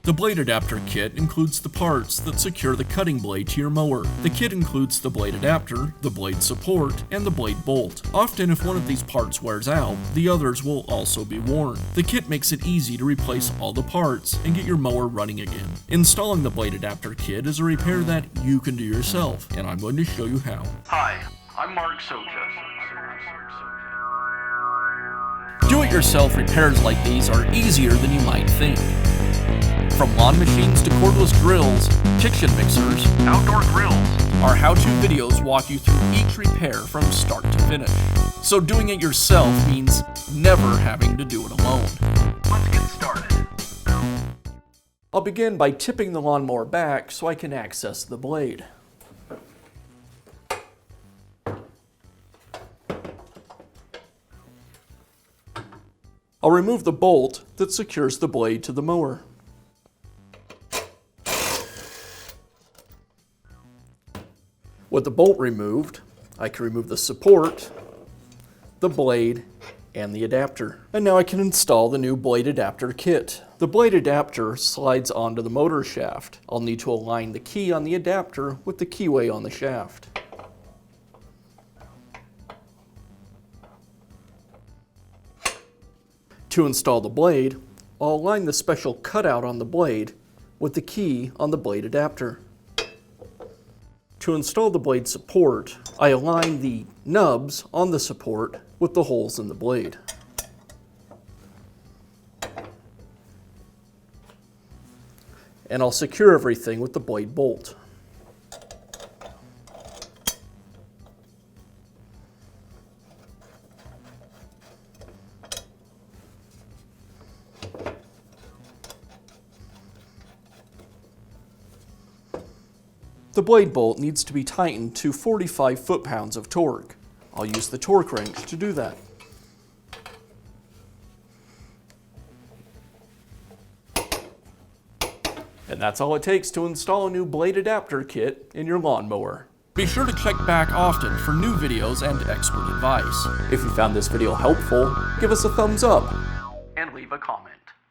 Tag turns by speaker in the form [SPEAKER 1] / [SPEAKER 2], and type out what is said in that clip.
[SPEAKER 1] The blade adapter kit includes the parts that secure the cutting blade to your mower. The kit includes the blade adapter, the blade support, and the blade bolt. Often if one of these parts wears out, the others will also be worn. The kit makes it easy to replace all the parts and get your mower running again. Installing the blade adapter kit is a repair that you can do yourself, and I'm going to show you how.
[SPEAKER 2] Hi, I'm Mark Socha.
[SPEAKER 1] Do-it-yourself repairs like these are easier than you might think. From lawn machines to cordless drills, kitchen mixers,
[SPEAKER 2] Outdoor grills.
[SPEAKER 1] our how-to videos walk you through each repair from start to finish. So doing it yourself means never having to do it alone.
[SPEAKER 2] Let's get started.
[SPEAKER 1] I'll begin by tipping the lawnmower back so I can access the blade. I'll remove the bolt that secures the blade to the mower. With the bolt removed, I can remove the support, the blade, and the adapter. And now I can install the new blade adapter kit. The blade adapter slides onto the motor shaft. I'll need to align the key on the adapter with the keyway on the shaft. To install the blade, I'll align the special cutout on the blade with the key on the blade adapter. To install the blade support, I align the nubs on the support with the holes in the blade. And I'll secure everything with the blade bolt. The blade bolt needs to be tightened to 45 foot-pounds of torque. I'll use the torque wrench to do that. And that's all it takes to install a new blade adapter kit in your lawnmower. Be sure to check back often for new videos and expert advice. If you found this video helpful, give us a thumbs up
[SPEAKER 2] And leave a comment.